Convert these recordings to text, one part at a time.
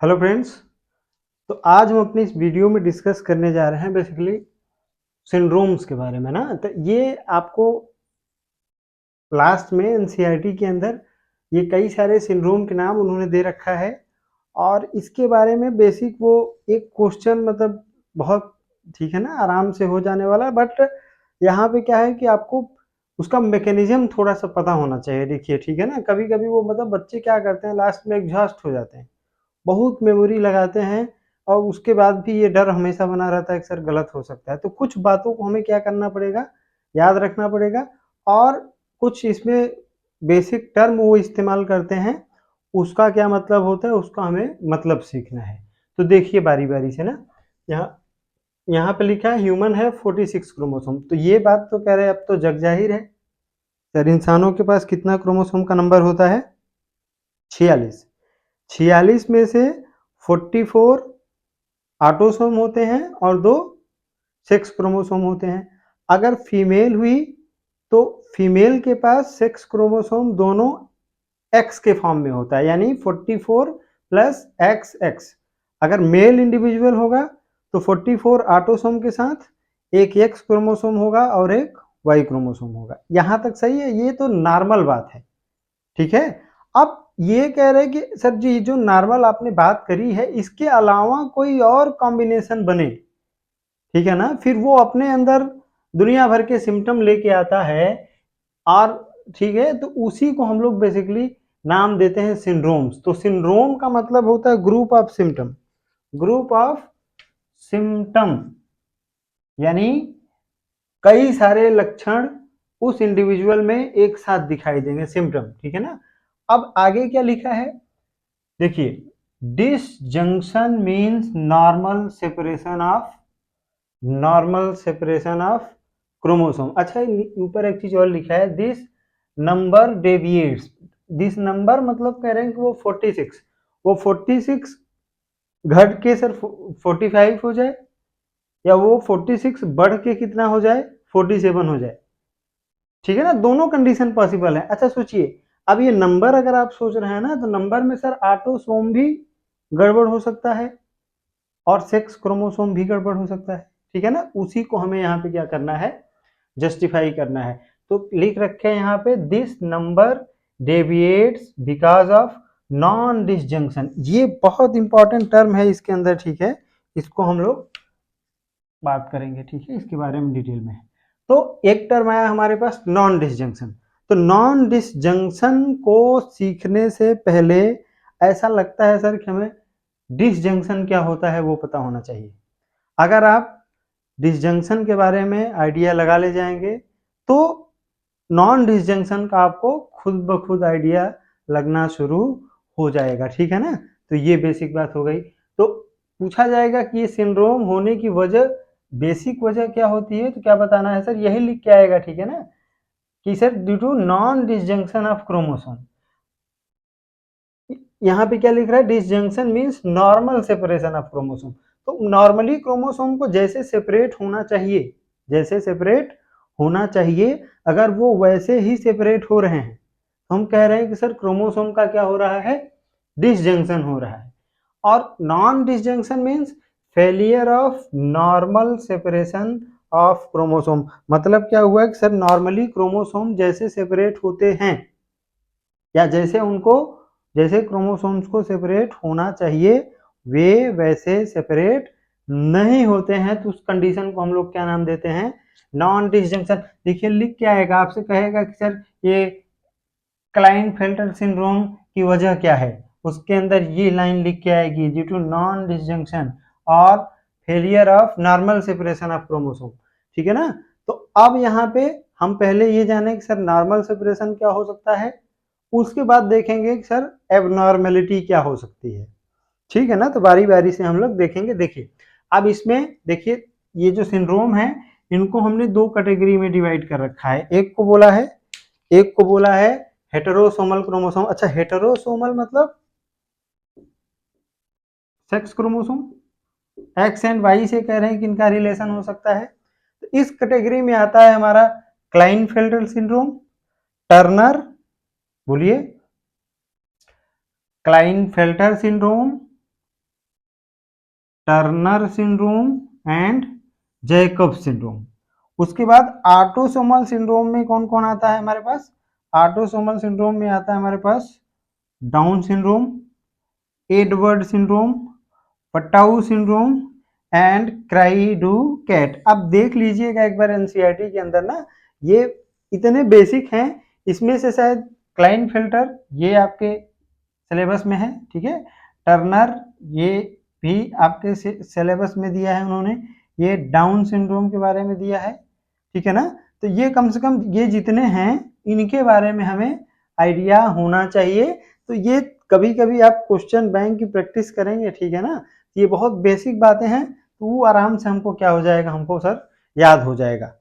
Hello friends. तो आज हम अपनी इस वीडियो में डिस्कस करने जा रहे हैं बेसिकली सिंड्रोम्स के बारे में ना। तो ये आपको लास्ट में एनसीईआरटी के अंदर ये कई सारे सिंड्रोम के नाम उन्होंने दे रखा है और इसके बारे में बेसिक वो एक क्वेश्चन मतलब बहुत ठीक है ना, आराम से हो जाने वाला। बट यहाँ पे क्या है कि आपको उसका मैकेनिज्म थोड़ा सा पता होना चाहिए। देखिए ठीक है ना, कभी कभी वो मतलब बच्चे क्या करते हैं, लास्ट में एग्जॉस्ट हो जाते हैं, बहुत मेमोरी लगाते हैं और उसके बाद भी ये डर हमेशा बना रहता है कि सर गलत हो सकता है। तो कुछ बातों को हमें क्या करना पड़ेगा, याद रखना पड़ेगा। और कुछ इसमें बेसिक टर्म वो इस्तेमाल करते हैं, उसका क्या मतलब होता है उसका हमें मतलब सीखना है। तो देखिए बारी बारी से ना, यहाँ यहाँ पे लिखा है ह्यूमन है 46 क्रोमोसोम। तो ये बात तो कह रहे हैं अब तो जग जाहिर है सर, इंसानों के पास कितना क्रोमोसोम का नंबर होता है? 46। 46 में से 44 ऑटोसोम होते हैं और 2 सेक्स क्रोमोसोम होते हैं। अगर फीमेल हुई तो फीमेल के पास सेक्स क्रोमोसोम दोनों एक्स के फॉर्म में होता है, यानी 44 प्लस एक्स एक्स। अगर मेल इंडिविजुअल होगा तो 44 ऑटोसोम के साथ एक एक्स क्रोमोसोम होगा और एक वाई क्रोमोसोम होगा। यहां तक सही है, ये तो नॉर्मल बात है। ठीक है। अब ये कह रहे हैं कि सर जी जो नॉर्मल आपने बात करी है इसके अलावा कोई और कॉम्बिनेशन बने, ठीक है ना, फिर वो अपने अंदर दुनिया भर के सिम्टम लेके आता है। और ठीक है, तो उसी को हम लोग बेसिकली नाम देते हैं सिंड्रोम्स। तो सिंड्रोम का मतलब होता है group of symptom, group of symptom, यानी कई सारे लक्षण उस इंडिविजुअल में एक साथ दिखाई देंगे, सिम्टम। ठीक है ना। अब आगे क्या लिखा है देखिए, disjunction means normal separation of chromosome. अच्छा, ऊपर एक चीज और लिखा है, this number deviates. This number मतलब कह रहे हैं कि वो 46, वो 46 घट के सर 45 हो जाए, या वो 46 बढ़ के कितना हो जाए, 47 हो जाए। ठीक है ना, दोनों कंडीशन पॉसिबल है। अच्छा सोचिए, अब ये नंबर अगर आप सोच रहे हैं ना, तो नंबर में सर ऑटोसोम भी गड़बड़ हो सकता है और सेक्स क्रोमोसोम भी गड़बड़ हो सकता है। ठीक है ना, उसी को हमें यहाँ पे क्या करना है, जस्टिफाई करना है। तो लिख रखे हैं यहाँ पे, this number deviates because of non disjunction. ये बहुत इंपॉर्टेंट टर्म है इसके अंदर। ठीक है, इसको हम लोग बात करेंगे, ठीक है, इसके बारे में डिटेल में। तो एक टर्म आया हमारे पास नॉन डिसजंक्शन। तो नॉन डिसजंक्शन को सीखने से पहले ऐसा लगता है सर कि हमें डिसजंक्शन क्या होता है वो पता होना चाहिए। अगर आप डिसजंक्शन के बारे में आइडिया लगा ले जाएंगे तो नॉन डिसजंक्शन का आपको खुद ब खुद आइडिया लगना शुरू हो जाएगा। ठीक है ना, तो ये बेसिक बात हो गई। तो पूछा जाएगा कि ये सिंड्रोम होने की वजह, बेसिक वजह क्या होती है, तो क्या बताना है सर, यही लिख के आएगा। ठीक है ना, कि sir due to non disjunction of chromosome. यहाँ पे क्या लिख रहा है, disjunction means normal separation of chromosome. तो नॉर्मली क्रोमोसोम को जैसे सेपरेट होना चाहिए, जैसे सेपरेट होना चाहिए, अगर वो वैसे ही सेपरेट हो रहे हैं तो हम कह रहे हैं कि सर क्रोमोसोम का क्या हो रहा है, डिसजंक्शन हो रहा है। और non disjunction means failure of normal separation of chromosome. मतलब क्या हुआ कि सर नॉर्मली क्रोमोसोम जैसे सेपरेट होते हैं, या जैसे उनको, जैसे क्रोमोसोम्स को सेपरेट होना चाहिए वे वैसे सेपरेट नहीं होते हैं, तो उस कंडीशन को हम लोग क्या नाम देते हैं, नॉन डिसजंक्शन। देखिए लिख क्या आएगा, आपसे कहेगा कि सर ये क्लाइनफेल्टर सिंड्रोम की वजह क्या है, उसके अंदर ये लाइन लिख के आएगी, ड्यू टू नॉन डिसजंक्शन और failure of normal separation of chromosome. ठीक है ना। तो अब यहाँ पे हम पहले ये जाने कि सर नॉर्मल सेपरेशन क्या हो सकता है, उसके बाद देखेंगे कि सर एबनॉर्मेलिटी क्या हो सकती है। ठीक है ना, तो बारी बारी से हम लोग देखेंगे। देखिए अब इसमें देखिए, ये जो सिंड्रोम है इनको हमने दो कैटेगरी में डिवाइड कर रखा है। एक को बोला है हेटेरोसोमल क्रोमोसोम। अच्छा, हेटेरोसोमल मतलब sex chromosome, X and Y से कह रहे हैं कि इनका रिलेशन हो सकता है। तो इस कैटेगरी में आता है हमारा क्लाइनफेल्टर सिंड्रोम, टर्नर, बोलिए, Klinefelter syndrome, Turner syndrome and Jacob syndrome. उसके बाद ऑटोसोमल सिंड्रोम में कौन कौन आता है हमारे पास? ऑटोसोमल सिंड्रोम में आता है हमारे पास Down syndrome, Edward syndrome, Patau syndrome and cri du cat. अब देख लीजिएगा एक बार एनसीईआरटी के अंदर ना, ये इतने बेसिक हैं, इसमें से शायद क्लाइनफेल्टर ये आपके सिलेबस में है, ठीक है, टर्नर ये भी आपके सिलेबस में दिया है उन्होंने, ये डाउन सिंड्रोम के बारे में दिया है, ठीक है ना। तो ये कम से कम ये जितने हैं इनके बारे में हमें आइडिया होना चाहिए। तो ये कभी कभी आप क्वेश्चन बैंक की प्रैक्टिस करेंगे, ठीक है ना, ये बहुत बेसिक बातें हैं, तो वो आराम से हमको क्या हो जाएगा, हमको सर याद हो जाएगा,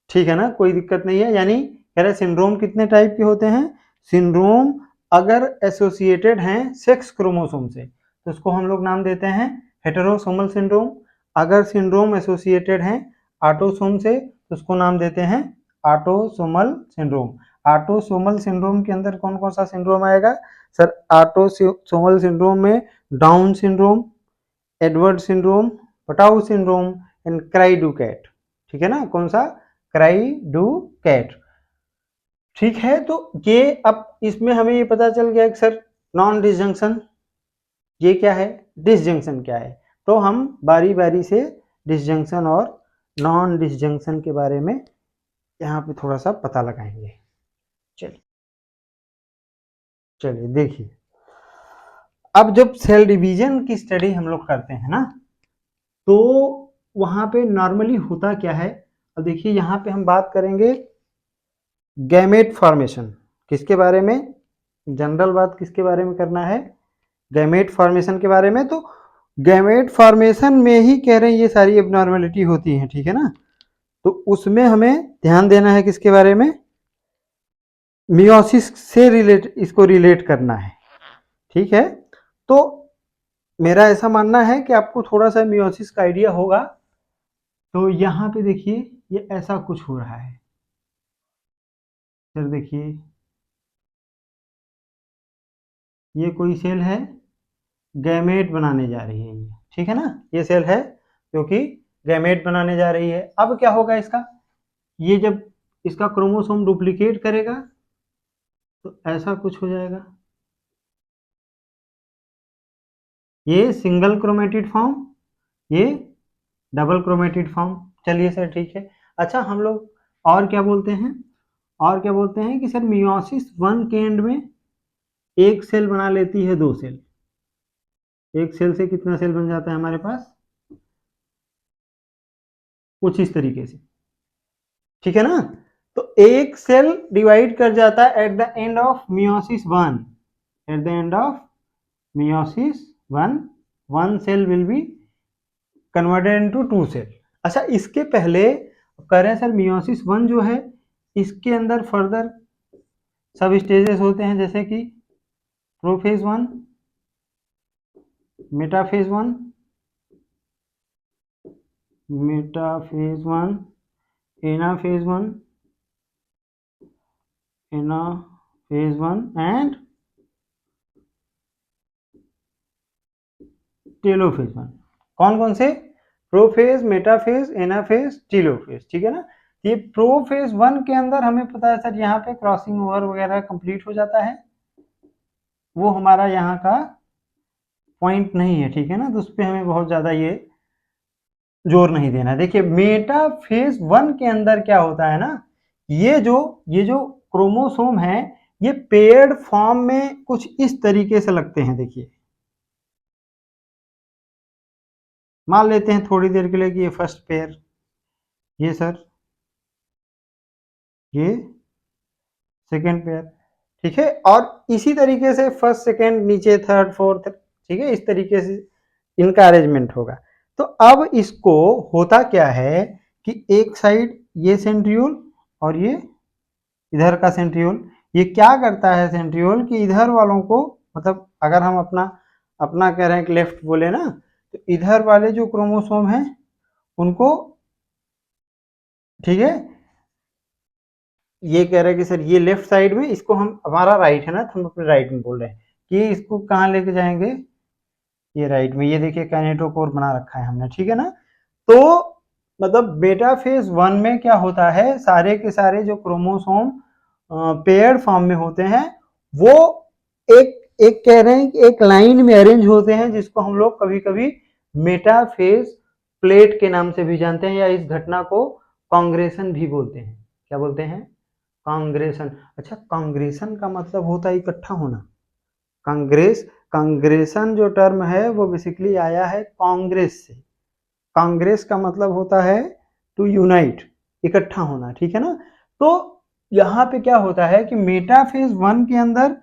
ठीक है ना, कोई दिक्कत नहीं है। यानी कह रहे सिंड्रोम कितने टाइप के होते हैं? सिंड्रोम अगर एसोसिएटेड हैं सेक्स क्रोमोसोम से तो उसको हम लोग नाम देते हैं हेटेरोसोमल सिंड्रोम। अगर सिंड्रोम एसोसिएटेड हैं ऑटोसोम से तो उसको नाम देते हैं ऑटोसोमल सिंड्रोम। ऑटोसोमल सिंड्रोम के अंदर कौन कौन सा सिंड्रोम आएगा सर? ऑटोसोमल सिंड्रोम में Down syndrome, Edward syndrome, Patau syndrome and cri du cat, ठीक है ना, कौन सा? क्राइडू कैट, ठीक है। तो ये अब इसमें हमें ये पता चल गया कि सर नॉन डिसजंक्शन ये क्या है, डिसजंक्शन क्या है। तो हम बारी बारी से डिसजंक्शन और नॉन डिसजंक्शन के बारे में यहाँ पे थोड़ा सा पता लगाएंगे। चलिए चलिए देखिए, अब जब सेल डिवीजन की स्टडी हम लोग करते हैं ना, तो वहां पे नॉर्मली होता क्या है। अब देखिए यहाँ पे हम बात करेंगे गैमेट फॉर्मेशन, किसके बारे में? जनरल बात किसके बारे में करना है? गैमेट फॉर्मेशन के बारे में। तो गैमेट फॉर्मेशन में ही कह रहे हैं ये सारी एबनॉर्मेलिटी होती हैं, ठीक है ना। तो उसमें हमें ध्यान देना है किसके बारे में? मियोसिस से रिलेट, इसको रिलेट करना है, ठीक है। तो मेरा ऐसा मानना है कि आपको थोड़ा सा मियोसिस का आइडिया होगा। तो यहाँ पे देखिए ये ऐसा कुछ हो रहा है, फिर देखिए ये कोई सेल है गैमेट बनाने जा रही है ये, ठीक है ना, ये सेल है क्योंकि गैमेट बनाने जा रही है। अब क्या होगा इसका, ये जब इसका क्रोमोसोम डुप्लीकेट करेगा तो ऐसा कुछ हो जाएगा, ये सिंगल क्रोमेटिड फॉर्म, ये डबल क्रोमेटिड फॉर्म। चलिए सर ठीक है। अच्छा हम लोग और क्या बोलते हैं, और क्या बोलते हैं कि सर मियोसिस वन के एंड में एक सेल बना लेती है दो सेल, एक सेल से कितना सेल बन जाता है हमारे पास? कुछ इस तरीके से, ठीक है ना। तो एक सेल डिवाइड कर जाता है at the end of meiosis one, at the end of meiosis one, one cell will be converted into two cell. अच्छा इसके पहले कह रहे हैं सर मियोसिस वन जो है इसके अंदर फर्दर सब स्टेजेस होते हैं, जैसे कि prophase one, metaphase one, metaphase one, anaphase one, anaphase one and telophase one. कौन कौन से? प्रोफेज, मेटाफेज, एनाफेज, टेलोफेज, ठीक है ना। ये प्रोफेज वन के अंदर हमें पता है सर यहाँ पे क्रॉसिंग ओवर वगैरह कंप्लीट हो जाता है, वो हमारा यहाँ का पॉइंट नहीं है, ठीक है ना, तो उस पर हमें बहुत ज्यादा ये जोर नहीं देना। देखिए मेटाफेज वन के अंदर क्या होता है ना, ये जो क्रोमोसोम है ये पेयर्ड फॉर्म में कुछ इस तरीके से लगते हैं। देखिए मान लेते हैं थोड़ी देर के लिए कि ये फर्स्ट पेयर, ये सर ये सेकेंड पेयर, ठीक है, और इसी तरीके से फर्स्ट सेकेंड नीचे थर्ड फोर्थ, ठीक है, इस तरीके से इनका अरेंजमेंट होगा। तो अब इसको होता क्या है कि एक साइड ये सेंट्रियोल और ये इधर का सेंट्रियोल, ये क्या करता है सेंट्रियोल कि इधर वालों को, मतलब अगर हम अपना अपना कह रहे हैं कि लेफ्ट बोले ना, तो इधर वाले जो क्रोमोसोम हैं उनको, ठीक है, ये कह रहे हैं कि सर ये लेफ्ट साइड में, इसको हम, हमारा राइट है ना तो हम अपने राइट में बोल रहे हैं कि इसको कहाँ लेके जाएंगे, ये राइट में, ये देखिए काइनेटोकोर बना रखा है हमने, ठीक है ना। तो मतलब बेटा फेज 1 में क्या होता है, सारे के सारे जो क्रोमोसोम पेयर्ड फॉर्म में होते हैं वो एक एक कह रहे हैं कि एक लाइन में अरेंज होते हैं, जिसको हम लोग कभी कभी मेटाफेज प्लेट के नाम से भी जानते हैं, या इस घटना को कांग्रेशन भी बोलते हैं। क्या बोलते हैं? कांग्रेशन। अच्छा, कांग्रेशन का मतलब होता है इकट्ठा होना। कांग्रेशन जो टर्म है वो बेसिकली आया है कांग्रेस से। कांग्रेस का मतलब होता है टू यूनाइट, इकट्ठा होना, ठीक है ना। तो यहाँ पे क्या होता है कि मेटाफेज 1 के अंदर,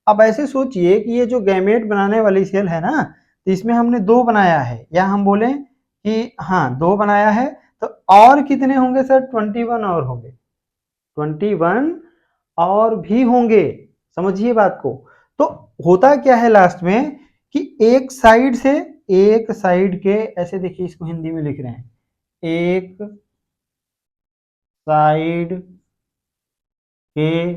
अब ऐसे सोचिए कि ये जो गैमेट बनाने वाली सेल है ना, तो इसमें हमने 2 बनाया है, या हम बोले कि हाँ 2 बनाया है, तो और कितने होंगे सर? 21 और होंगे, 21 और भी होंगे। समझिए बात को। तो होता क्या है लास्ट में कि एक साइड के, ऐसे देखिए इसको हिंदी में लिख रहे हैं, एक साइड के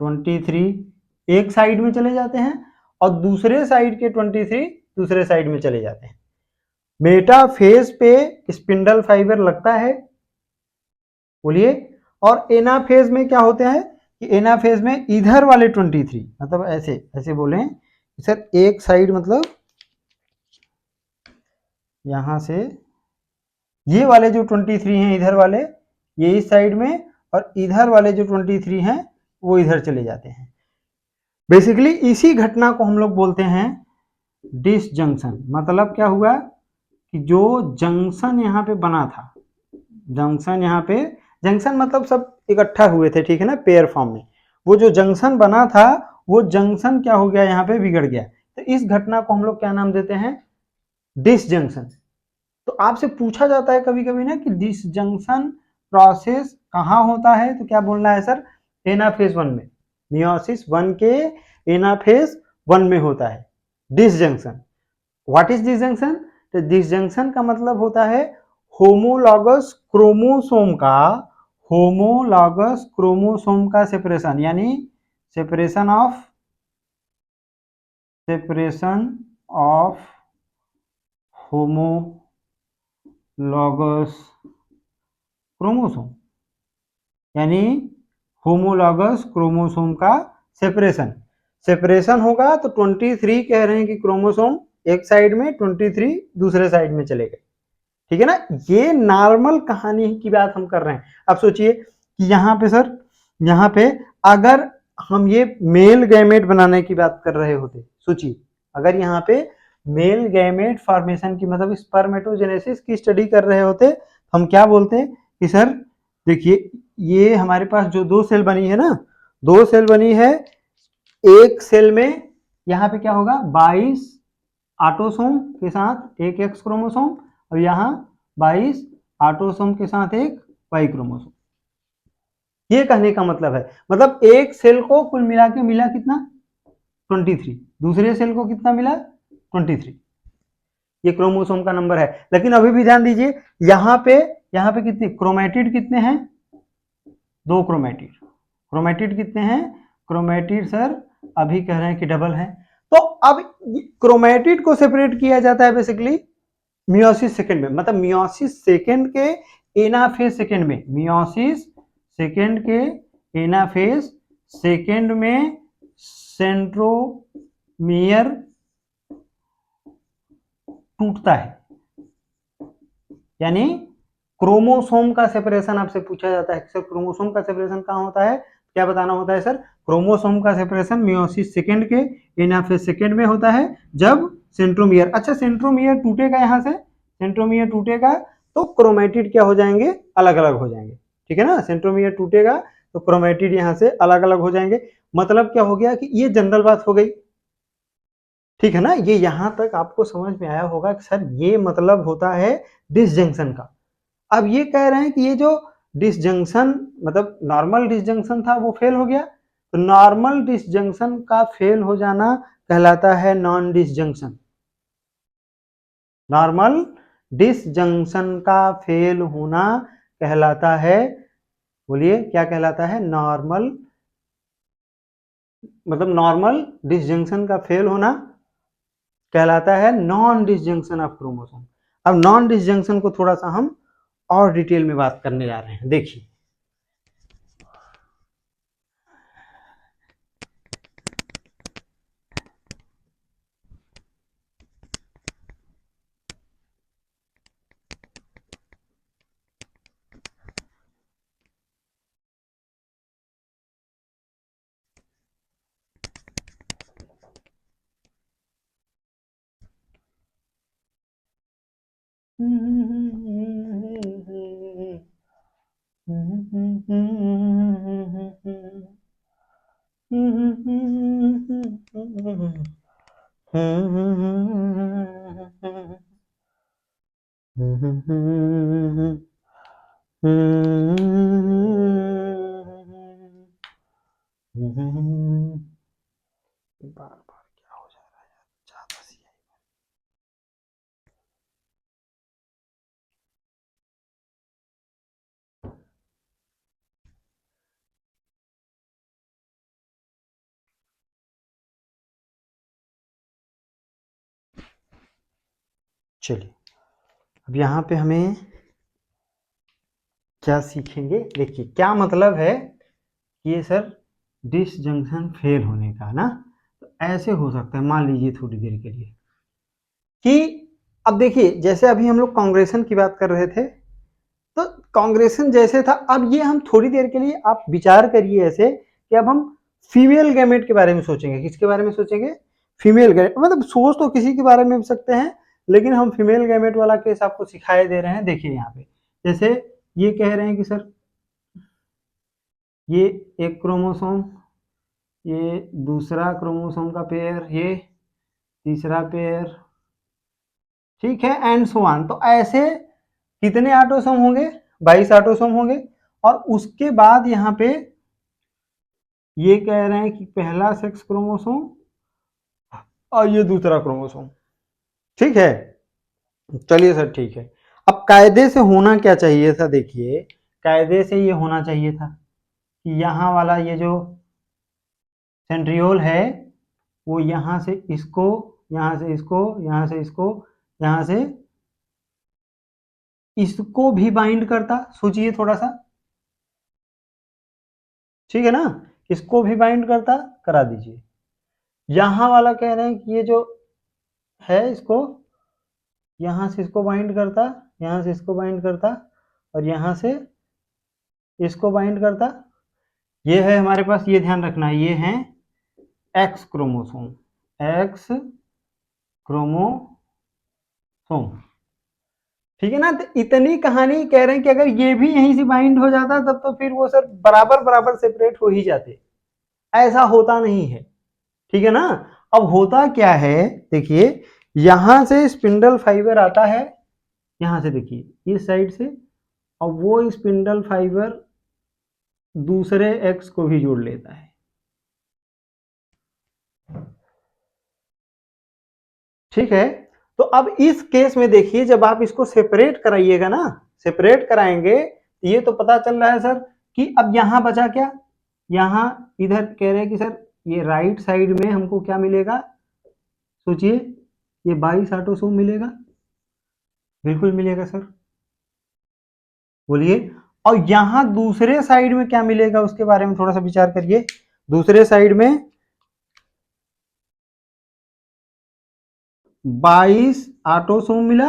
23 एक साइड में चले जाते हैं, और दूसरे साइड के 23 दूसरे साइड में चले जाते हैं। मेटाफेज पे स्पिंडल फाइबर लगता है, बोलिए। और एनाफेज में क्या होते हैं कि एनाफेज में इधर वाले 23, मतलब ऐसे ऐसे बोले सर, एक साइड मतलब यहां से ये वाले जो 23 हैं इधर वाले, ये इस साइड में, और इधर वाले जो 23 हैं वो इधर चले जाते हैं। बेसिकली इसी घटना को हम लोग बोलते हैं डिसजंक्शन। मतलब क्या हुआ कि जो जंक्शन यहाँ पे बना था, जंक्शन यहाँ पे, जंक्शन मतलब सब इकट्ठा हुए थे, ठीक है ना, पेयर फॉर्म में। वो जो जंक्शन बना था, वो जंक्शन क्या हो गया, यहाँ पे बिगड़ गया। तो इस घटना को हम लोग क्या नाम देते हैं? डिसजंक्शन। तो आपसे पूछा जाता है कभी कभी ना कि डिसजंक्शन प्रोसेस कहाँ होता है, तो क्या बोलना है सर? एनाफेज 1 में, मियोसिस 1 के एनाफेज 1 में होता है डिसजंक्शन। What is disjunction? तो डिसजंक्शन का मतलब होता है होमोलॉगस क्रोमोसोम का, होमोलॉगस क्रोमोसोम का सेपरेशन, यानी सेपरेशन ऑफ होमोलॉगस क्रोमोसोम, यानी होमोलॉगस क्रोमोसोम का सेपरेशन होगा। तो 23 कह रहे हैं कि क्रोमोसोम एक साइड में, 23 दूसरे साइड में चले गए, ठीक है ना। ये नॉर्मल कहानी की बात हम कर रहे हैं। अब सोचिए कि यहाँ पे सर, यहाँ पे अगर हम ये मेल गैमेट बनाने की बात कर रहे होते, सोचिए अगर यहाँ पे मेल गैमेट फॉर्मेशन की, मतलब स्पर्मेटोजेनेसिस की स्टडी कर रहे होते, हम क्या बोलते कि सर देखिए, ये हमारे पास जो 2 सेल बनी है ना, 2 सेल बनी है, एक सेल में यहाँ पे क्या होगा, 22 ऑटोसोम के साथ एक एक्स क्रोमोसोम, और यहाँ 22 ऑटोसोम के साथ एक वाई क्रोमोसोम। ये कहने का मतलब है, मतलब एक सेल को कुल मिला के मिला कितना? 23। दूसरे सेल को कितना मिला? 23। ये क्रोमोसोम का नंबर है। लेकिन अभी भी ध्यान दीजिए, यहाँ पे कितने क्रोमेटिड कितने हैं? 2 क्रोमेटिड। क्रोमेटिड कितने हैं? क्रोमेटिड सर अभी कह रहे हैं कि डबल है। तो अब क्रोमेटिड को सेपरेट किया जाता है बेसिकली मियोसिस सेकेंड में, मतलब मियोसिस सेकेंड के एनाफेज सेकेंड में, मियोसिस सेकेंड के एनाफेज सेकेंड में सेंट्रोमियर टूटता है, यानी क्रोमोसोम का सेपरेशन आपसे पूछा जाता है। सर क्रोमोसोम का सेपरेशन कहाँ होता है? क्या बताना होता है सर? क्रोमोसोम का सेपरेशन मियोसिस सेकेंड के एनाफेज सेकेंड में होता है, जब सेंट्रोमियर, अच्छा सेंट्रोमियर टूटेगा, यहाँ से सेंट्रोमियर टूटेगा तो क्रोमेटिड क्या हो जाएंगे? अलग अलग हो जाएंगे, ठीक है ना। सेंट्रोमियर टूटेगा तो क्रोमेटिड यहाँ से अलग अलग हो जाएंगे। मतलब क्या हो गया कि ये जनरल बात हो गई, ठीक है ना। ये यहां तक आपको समझ में आया होगा कि सर ये मतलब होता है डिसजंक्शन का। अब ये कह रहे हैं कि ये जो डिसजंक्शन, मतलब नॉर्मल डिसजंक्शन था वो फेल हो गया, तो नॉर्मल डिसजंक्शन का फेल हो जाना कहलाता है नॉन डिसजंक्शन। नॉर्मल डिसजंक्शन का फेल होना कहलाता है, बोलिए क्या कहलाता है? नॉर्मल, मतलब नॉर्मल डिसजंक्शन का फेल होना कहलाता है नॉन डिसजंक्शन ऑफ क्रोमोसोम। अब नॉन डिसजंक्शन को थोड़ा सा हम और डिटेल में बात करने जा रहे हैं। देखिए बार बार क्या हो जा रहा है यार, ज्यादा सी है। चलिए अब यहाँ पे हमें क्या सीखेंगे, देखिए क्या मतलब है कि ये सर डिसजंक्शन फेल होने का ना, तो ऐसे हो सकता है, मान लीजिए थोड़ी देर के लिए कि अब देखिए जैसे अभी हम लोग कांग्रेशन की बात कर रहे थे, तो कांग्रेशन जैसे था, अब ये हम थोड़ी देर के लिए आप विचार करिए ऐसे कि अब हम फीमेल गैमेट के बारे में सोचेंगे। किसके बारे में सोचेंगे? फीमेल गैमेट, मतलब सोच तो किसी के बारे में भी सकते हैं, लेकिन हम फीमेल गैमेट वाला केस आपको सिखाए दे रहे हैं। देखिए यहाँ पे जैसे ये कह रहे हैं कि सर ये एक क्रोमोसोम, ये दूसरा क्रोमोसोम का पेयर, ये तीसरा पेयर, ठीक है, एंड सो ऑन। तो ऐसे कितने ऑटोसोम होंगे? 22 ऑटोसोम होंगे। और उसके बाद यहाँ पे ये कह रहे हैं कि पहला सेक्स क्रोमोसोम और ये दूसरा क्रोमोसोम, ठीक है। चलिए सर ठीक है। अब कायदे से होना क्या चाहिए था? देखिए कायदे से ये होना चाहिए था कि यहाँ वाला ये जो सेंट्रियोल है वो यहाँ से इसको, यहाँ से इसको, यहाँ से इसको, यहाँ से इसको भी बाइंड करता। सोचिए थोड़ा सा, ठीक है ना, इसको भी बाइंड करता, करा दीजिए। यहाँ वाला कह रहे हैं कि ये जो है इसको यहाँ से इसको बाइंड करता, यहाँ से इसको बाइंड करता, और यहाँ से इसको बाइंड करता। ये है हमारे पास, ये ध्यान रखना है, ये है एक्स क्रोमोसोम, एक्स क्रोमोसोम, ठीक है ना। तो इतनी कहानी कह रहे हैं कि अगर ये भी यहीं से बाइंड हो जाता तब तो फिर वो सर बराबर बराबर सेपरेट हो ही जाते। ऐसा होता नहीं है, ठीक है ना। अब होता क्या है, देखिए यहां से स्पिंडल फाइबर आता है, यहां से देखिए इस साइड से, और वो स्पिंडल फाइबर दूसरे एक्स को भी जोड़ लेता है, ठीक है। तो अब इस केस में देखिए जब आप इसको सेपरेट कराइएगा ना, सेपरेट कराएंगे, ये तो पता चल रहा है सर कि अब यहां बचा क्या, यहां इधर कह रहे हैं कि सर ये राइट साइड में हमको क्या मिलेगा? सोचिए, ये 22 ऑटोसोम मिलेगा, बिल्कुल मिलेगा सर, बोलिए। और यहां दूसरे साइड में क्या मिलेगा उसके बारे में थोड़ा सा विचार करिए। दूसरे साइड में 22 ऑटोसोम मिला,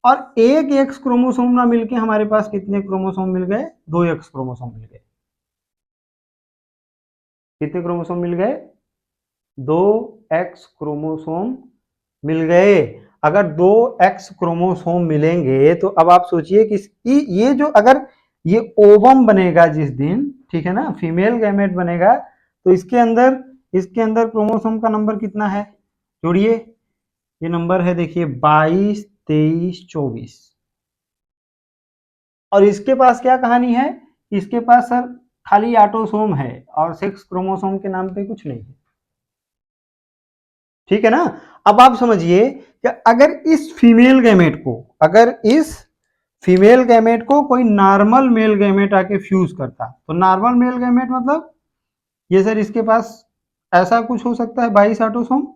और एक एक्स क्रोमोसोम ना मिलके हमारे पास कितने क्रोमोसोम मिल गए? 2 एक्स क्रोमोसोम मिल गए। कितने क्रोमोसोम मिल गए? 2 एक्स क्रोमोसोम मिल गए। अगर 2 एक्स क्रोमोसोम मिलेंगे तो अब आप सोचिए कि ये जो अगर ये ओवम बनेगा जिस दिन, ठीक है ना, फीमेल गैमेट बनेगा, तो इसके अंदर क्रोमोसोम का नंबर कितना है? जोड़िए, ये नंबर है देखिए 22, 23, 24। और इसके पास क्या कहानी है? इसके पास सर खाली ऑटोसोम है और सेक्स क्रोमोसोम के नाम पे कुछ नहीं है, ठीक है ना। अब आप समझिए कि अगर इस फीमेल गैमेट को कोई नॉर्मल मेल गैमेट आके फ्यूज करता, तो नॉर्मल मेल गैमेट मतलब ये सर इसके पास ऐसा कुछ हो सकता है 22 ऑटोसोम,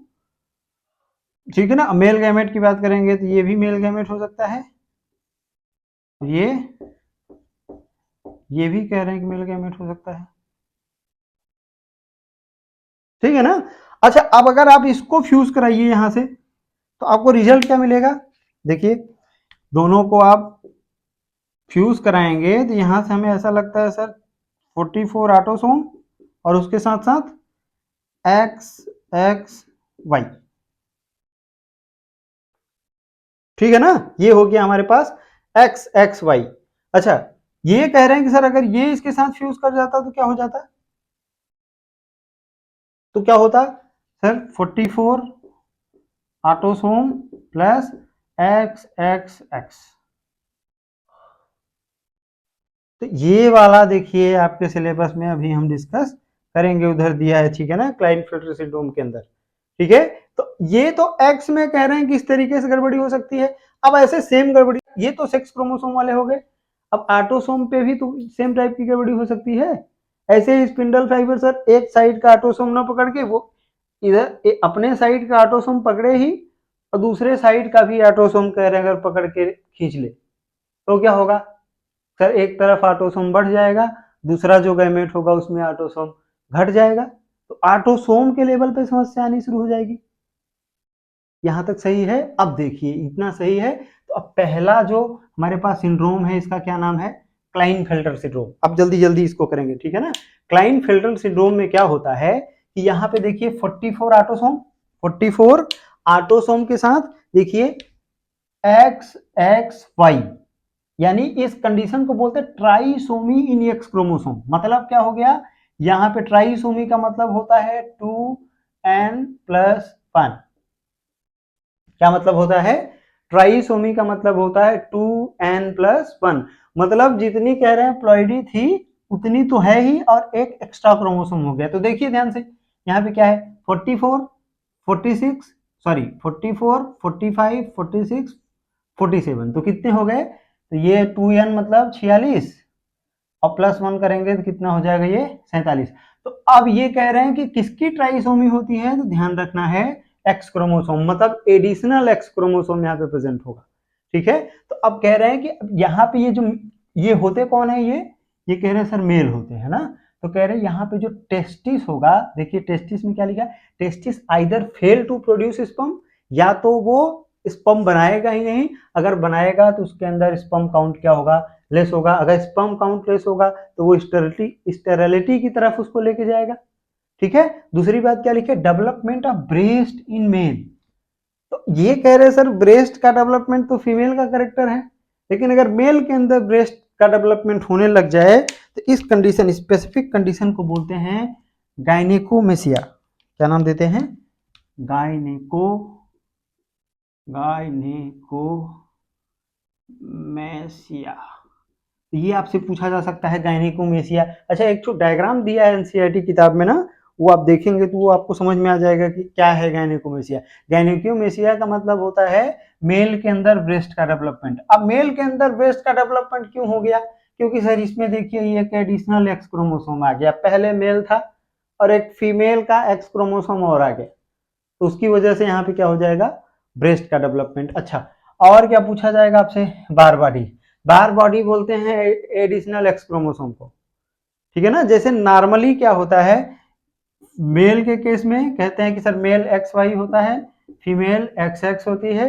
ठीक है ना। मेल गैमेट की बात करेंगे तो ये भी मेल गैमेट हो सकता है, ये भी कह रहे हैं कि मेल गैमेट हो सकता है, ठीक है ना। अच्छा, अब अगर आप इसको फ्यूज कराइए यहां से तो आपको रिजल्ट क्या मिलेगा। देखिए, दोनों को आप फ्यूज कराएंगे तो यहां से हमें ऐसा लगता है सर 44 ऑटोसोम और उसके साथ साथ एक्स एक्स वाई, ठीक है ना। ये हो गया हमारे पास एक्स एक्स वाई। अच्छा, ये कह रहे हैं कि सर अगर ये इसके साथ फ्यूज कर जाता तो क्या हो जाता, तो क्या होता sir 44 autosome plus x x x. तो ये वाला देखिए आपके सिलेबस में अभी हम डिस्कस करेंगे, उधर दिया है, ठीक है ना, क्लाइनफेल्टर सिंड्रोम के अंदर, ठीक है। तो ये तो एक्स में कह रहे हैं कि इस तरीके से गड़बड़ी हो सकती है। अब ऐसे सेम गड़बड़ी, ये तो सेक्स क्रोमोसोम वाले हो गए, अब ऑटोसोम पे भी तो सेम टाइप की गड़बड़ी हो सकती है। ऐसे ही स्पिंडल फाइबर सर एक साइड का ऑटोसोम ना पकड़ के वो इधर अपने साइड का ऑटोसोम पकड़े ही और दूसरे साइड का भी ऑटोसोम कह रहे हैं अगर पकड़ के खींच ले तो क्या होगा सर, एक तरफ ऑटोसोम बढ़ जाएगा, दूसरा जो गैमेट होगा उसमें ऑटोसोम घट जाएगा, तो ऑटोसोम के लेवल पे समस्या आनी शुरू हो जाएगी। यहां तक सही है। अब देखिए इतना सही है, तो अब पहला जो हमारे पास सिंड्रोम है इसका क्या नाम है, क्लाइनफेल्टर सिंड्रोम। अब जल्दी जल्दी इसको करेंगे, ठीक है ना। क्लाइनफेल्टर सिंड्रोम में क्या होता है कि यहाँ पे देखिए 44 ऑटोसोम, 44 ऑटोसोम के साथ देखिए एक्स एक्स वाई, यानी इस कंडीशन को बोलते हैं ट्राइसोमी इन एक्स क्रोमोसोम। मतलब क्या हो गया, यहां पे ट्राइसोमी का मतलब होता है 2n+1। क्या मतलब होता है, ट्राइसोमी का मतलब होता है 2n+1। मतलब जितनी कह रहे हैं प्लॉइडी थी उतनी तो है ही और एक एक्स्ट्रा क्रोमोसोम हो गया। तो देखिए ध्यान से, यहाँ पे क्या है 44 46 सॉरी 44 45 46 47, तो कितने हो गए, तो ये 2n मतलब 46 और +1 करेंगे तो कितना हो जाएगा ये 47। तो अब ये कह रहे हैं कि किसकी ट्राइसोमी होती है, तो ध्यान रखना है एक्स क्रोमोसोम, मतलब एडिशनल एक्स क्रोमोसोम यहाँ पे प्रेजेंट होगा, ठीक है। तो अब कह रहे हैं कि यहाँ पे ये जो ये होते कौन है, ये कह रहे हैं सर मेल होते हैं ना। तो कह रहे हैं यहाँ पे जो टेस्टिस होगा, देखिए टेस्टिस में क्या लिखा है, testis either fail to produce sperm, या तो वो स्पर्म बनाएगा ही नहीं, अगर बनाएगा तो उसके अंदर स्पर्म काउंट क्या होगा, लेस होगा। अगर स्पर्म काउंट लेस होगा तो वो स्टेरिलिटी की तरफ उसको लेके जाएगा, ठीक है। दूसरी बात क्या लिखे, development of breast in male. तो ये कह रहे हैं सर ब्रेस्ट का डेवलपमेंट तो फीमेल का करेक्टर है, लेकिन अगर मेल के अंदर ब्रेस्ट का डेवलपमेंट होने लग जाए तो इस कंडीशन, स्पेसिफिक कंडीशन को बोलते हैं गायनेकोमेसिया। क्या नाम देते हैं, गायनेकोमेसिया। ये आपसे पूछा जा सकता है गायनेकोमेसिया। अच्छा, एक तो डायग्राम दिया है एनसीईआरटी किताब में ना, वो आप देखेंगे तो वो आपको समझ में आ जाएगा कि क्या है गायनेकोमेसिया। गायनेकोमेसिया का मतलब होता है मेल के अंदर ब्रेस्ट का डेवलपमेंट। अब मेल के अंदर ब्रेस्ट का डेवलपमेंट क्यों हो गया, क्योंकि सर इसमें देखिए ये एक एडिशनल एक्स क्रोमोसोम आ गया, पहले मेल था और एक फीमेल का एक्स क्रोमोसोम और आ गया, तो उसकी वजह से यहाँ पे क्या हो जाएगा, ब्रेस्ट का डेवलपमेंट। अच्छा, और क्या पूछा जाएगा आपसे, बार बॉडी। बार बॉडी बोलते हैं एडिशनल एक्स क्रोमोसोम को, ठीक है ना। जैसे नॉर्मली क्या होता है, मेल के केस में कहते हैं कि सर मेल एक्स वाई होता है, फीमेल एक्स एक्स होती है,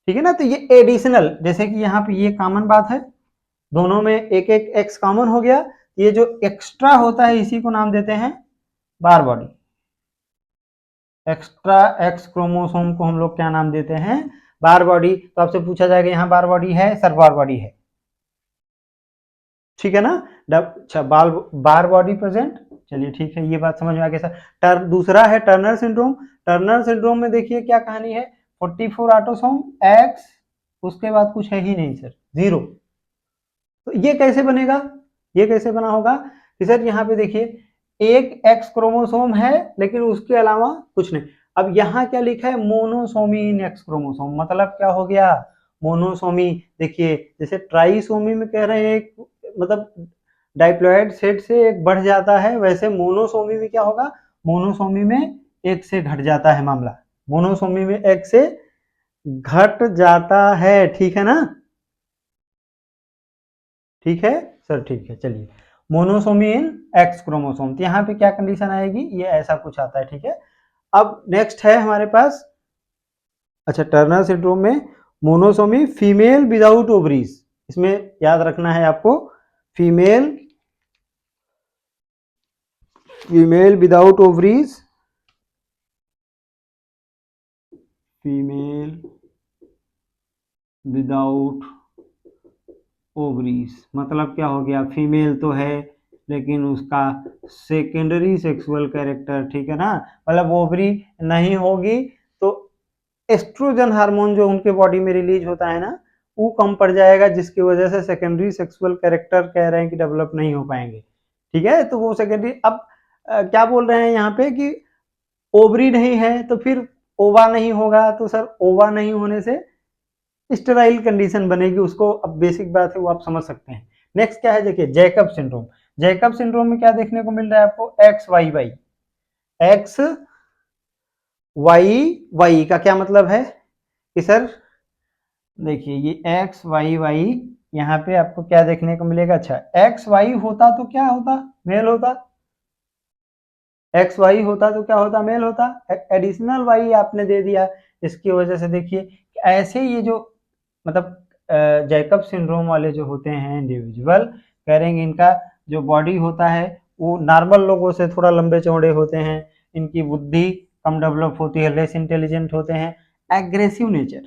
ठीक है ना। तो ये एडिशनल, जैसे कि यहाँ पे ये कॉमन बात है, दोनों में एक एक एक्स कॉमन हो गया, ये जो एक्स्ट्रा होता है इसी को नाम देते हैं बार बॉडी। एक्स्ट्रा एक्स क्रोमोसोम को हम लोग क्या नाम देते हैं, बार बॉडी। तो आपसे पूछा जाएगा यहाँ बार बॉडी है सर, बार बॉडी है, ठीक है ना। अच्छा, बार बॉडी प्रेजेंट, चलिए ठीक है, ये बात समझ में आ गया सर। दूसरा है टर्नर सिंड्रोम। टर्नर सिंड्रोम में देखिए क्या कहानी है, 44 ऑटोसोम एक्स, उसके बाद कुछ है ही नहीं सर, जीरो। तो ये कैसे बनेगा, ये कैसे बना होगा कि सर यहाँ पे देखिए एक एक्स क्रोमोसोम है लेकिन उसके अलावा कुछ नहीं। अब यहाँ क्या लिखा है, मोनोसोमी इन एक्स क्रोमोसोम, मतलब क्या हो गया, मोनोसोमी। देखिए जैसे ट्राइसोमी में कह रहे हैं एक मतलब डाइप्लॉइड सेट से एक बढ़ जाता है, वैसे मोनोसोमी में क्या होगा, मोनोसोमी में एक से घट जाता है मामला, मोनोसोमी में एक से घट जाता है, ठीक है ना? ठीक है सर, ठीक है, चलिए। मोनोसोमी इन एक्स क्रोमोसोम, तो यहाँ पे क्या कंडीशन आएगी, ये ऐसा कुछ आता है, ठीक है। अब नेक्स्ट है हमारे पास, अच्छा, टर्नर सिंड्रोम में मोनोसोमी फीमेल विदाउट ओवरीज, इसमें याद रखना है आपको, female without ovaries, female without ovaries मतलब क्या हो गया, फीमेल तो है लेकिन उसका सेकेंडरी सेक्सुअल कैरेक्टर, ठीक है ना, मतलब ओवरी नहीं होगी तो एस्ट्रोजन हार्मोन जो उनके बॉडी में रिलीज होता है ना, वो कम पड़ जाएगा, जिसकी वजह से सेकेंडरी सेक्सुअल कैरेक्टर कह रहे हैं कि डेवलप नहीं हो पाएंगे, ठीक है। तो वो सेकेंडरी, अब क्या बोल रहे हैं यहाँ पे कि ओवरी नहीं है तो फिर ओवा नहीं होगा, तो सर ओवा नहीं होने से स्टेराइल कंडीशन बनेगी, उसको अब बेसिक बात है वो आप समझ सकते हैं। नेक्स्ट क्या है, देखिए जैकब सिंड्रोम। जैकब सिंड्रोम में क्या देखने को मिल रहा है आपको, X Y Y, X Y Y का क्या मतलब है कि सर देखिए ये एक्स वाई वाई, यहाँ पे आपको क्या देखने को मिलेगा, अच्छा एक्स वाई होता तो क्या होता, मेल होता, एक्स वाई होता तो क्या होता, मेल होता, एडिशनल वाई आपने दे दिया, इसकी वजह से देखिए ऐसे ये जो मतलब जैकब सिंड्रोम वाले जो होते हैं इंडिविजुअल, कह रहे हैं इनका जो बॉडी होता है वो नॉर्मल लोगों से थोड़ा लंबे चौड़े होते हैं, इनकी बुद्धि कम डेवलप होती है, लेस इंटेलिजेंट होते हैं, एग्रेसिव नेचर,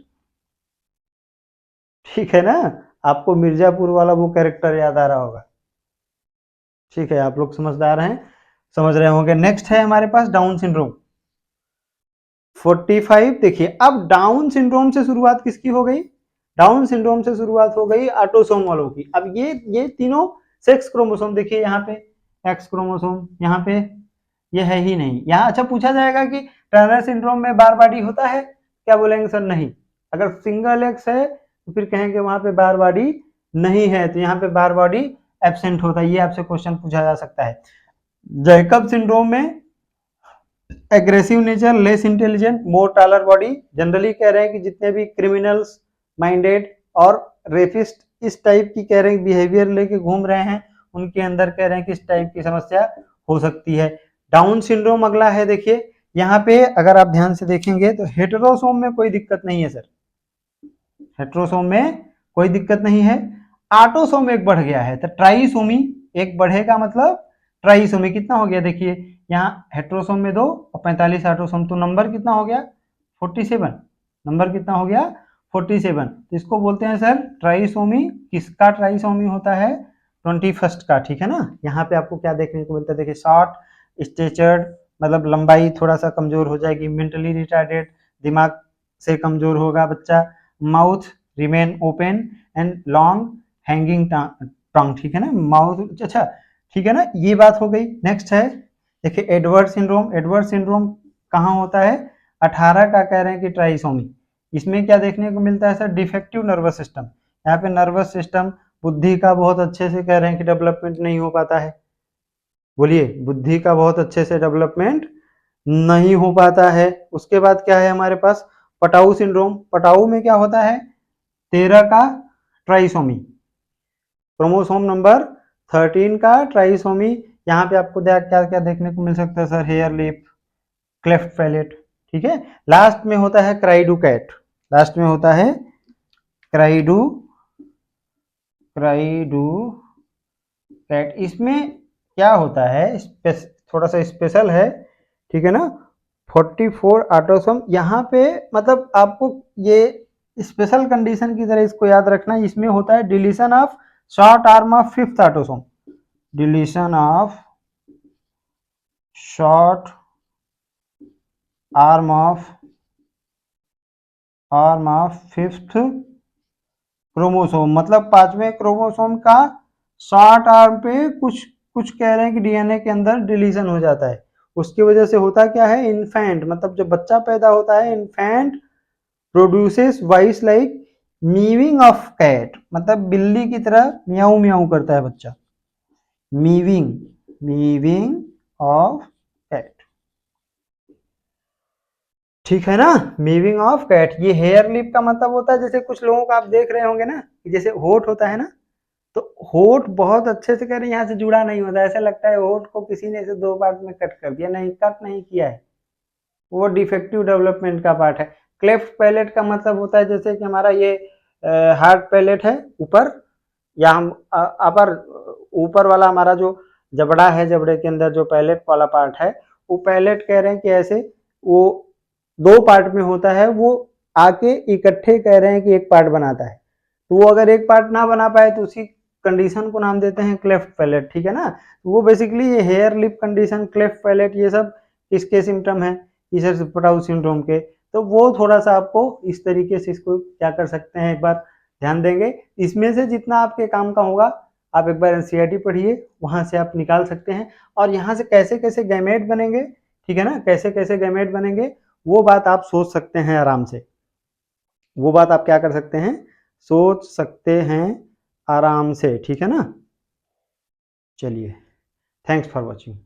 ठीक है ना। आपको मिर्जापुर वाला वो कैरेक्टर याद आ रहा होगा, ठीक है, आप लोग समझदार हैं, समझ रहे होंगे। नेक्स्ट है हमारे पास डाउन सिंड्रोम 45। देखिए अब डाउन सिंड्रोम से शुरुआत किसकी हो गई, डाउन सिंड्रोम से शुरुआत हो गई ऑटोसोम वालों की। अब ये तीनों सेक्स क्रोमोसोम, देखिए यहाँ पे एक्स क्रोमोसोम, यहाँ पे ये है ही नहीं, यहाँ अच्छा पूछा जाएगा कि टर्नर सिंड्रोम में बार बॉडी होता है, क्या बोलेंगे सर नहीं, अगर सिंगल एक्स है तो फिर कहेंगे वहां पे बार बॉडी नहीं है, तो यहाँ पे बार बॉडी एब्सेंट होता है, ये आपसे क्वेश्चन पूछा जा सकता है। जैकब सिंड्रोम में एग्रेसिव नेचर, लेस इंटेलिजेंट, मोर टालर बॉडी, जनरली कह रहे हैं कि जितने भी क्रिमिनल्स माइंडेड और रेपिस्ट इस टाइप की कह रहे हैं बिहेवियर लेके घूम रहे हैं, उनके अंदर कह रहे हैं कि इस टाइप की समस्या हो सकती है। डाउन सिंड्रोम अगला है, देखिए यहाँ पे अगर आप ध्यान से देखेंगे तो हेटेरोसोम में कोई दिक्कत नहीं है सर, हेटेरोसोम में कोई दिक्कत नहीं है, ऑटोसोम एक बढ़ गया है, तो ट्राइसोमी एक बढ़ेगा, मतलब ट्राइसोमी कितना हो गया, देखिए यहाँ हेटेरोसोम में 2 और 45 ऑटोसोम, तो नंबर कितना हो गया 47, नंबर कितना हो गया 47, तो इसको बोलते हैं सर ट्राइसोमी। किसका ट्राइसोमी होता है, 21st का, ठीक है ना। यहाँ पे आपको क्या देखने को मिलता है, देखिए शॉर्ट स्टेचर्ड, मतलब लंबाई थोड़ा सा कमजोर हो जाएगी, मेंटली रिटार्डेड, दिमाग से कमजोर होगा बच्चा, mouth remain open and long hanging tongue, ठीक है ना, माउथ, अच्छा ठीक है ना, ये बात हो गई। नेक्स्ट है देखिए एडवर्ड सिंड्रोम। एडवर्ड सिंड्रोम कहाँ होता है, 18 का कह रहे हैं कि ट्राइसोमी, इसमें क्या देखने को मिलता है सर, डिफेक्टिव नर्वस सिस्टम, यहाँ पे नर्वस सिस्टम बुद्धि का बहुत अच्छे से कह रहे हैं कि डेवलपमेंट नहीं हो पाता है, बोलिए बुद्धि का बहुत अच्छे से डेवलपमेंट नहीं हो पाता है। उसके बाद क्या है हमारे पास, पटाऊ सिंड्रोम। पटाऊ में क्या होता है, 13 का ट्राइसोमी, क्रोमोसोम नंबर 13 का ट्राइसोमी, यहाँ पे आपको क्या क्या देखने को मिल सकता है sir, hare lip, cleft palate, ठीक है। लास्ट में होता है क्राइडू कैट, लास्ट में होता है क्राइडू क्राइडू कैट। इसमें क्या होता है, थोड़ा सा स्पेशल है, ठीक है ना, 44 ऑटोसोम, यहाँ पे मतलब आपको ये स्पेशल कंडीशन की तरह इसको याद रखना, इसमें होता है deletion of short arm of 5th autosome, deletion of short arm of 5th chromosome, मतलब 5वें क्रोमोसोम का शॉर्ट आर्म पे कुछ कुछ कह रहे हैं कि डीएनए के अंदर डिलीशन हो जाता है, उसकी वजह से होता क्या है, इन्फेंट मतलब जब बच्चा पैदा होता है, infant produces voice like mewing of cat, मतलब बिल्ली की तरह म्याऊ म्याऊ करता है बच्चा, मीविंग मीविंग ऑफ कैट, ठीक है ना। मीविंग ऑफ कैट, ये हेयर लिप का मतलब होता है, जैसे कुछ लोगों को आप देख रहे होंगे ना, जैसे होठ होता है ना, तो होठ बहुत अच्छे से कह रहे यहाँ से जुड़ा नहीं होता, ऐसा लगता है होठ को किसी ने इसे दो पार्ट में कट कर दिया, नहीं कट नहीं किया है, वो डिफेक्टिव डेवलपमेंट का पार्ट है। क्लेफ्ट पैलेट का मतलब होता है जैसे कि हमारा ये हार्ड पैलेट है ऊपर, या हम अपर ऊपर वाला हमारा जो जबड़ा है, जबड़े के अंदर जो पैलेट वाला पार्ट है, वो पैलेट कह रहे हैं कि ऐसे वो दो पार्ट में होता है, वो आके इकट्ठे कह रहे हैं कि एक पार्ट बनाता है, तो वो अगर एक पार्ट ना बना पाए तो उसी कंडीशन को नाम देते हैं क्लेफ्ट पैलेट, ठीक है ना। तो वो बेसिकली ये hare lip condition, cleft palate, ये सब किसके सिम्टम है, ईसर सिंड्रोम के। तो वो थोड़ा सा आपको इस तरीके से इसको क्या कर सकते हैं, एक बार ध्यान देंगे। इसमें से जितना आपके काम का होगा आप एक बार एनसीईआरटी पढ़िए, वहां से आप निकाल सकते हैं। और यहाँ से कैसे कैसे गैमेट बनेंगे, ठीक है ना, कैसे कैसे गैमेट बनेंगे वो बात आप सोच सकते हैं आराम से, वो बात आप क्या कर सकते हैं, सोच सकते हैं आराम से, ठीक है ना। चलिए, थैंक्स फॉर वॉचिंग।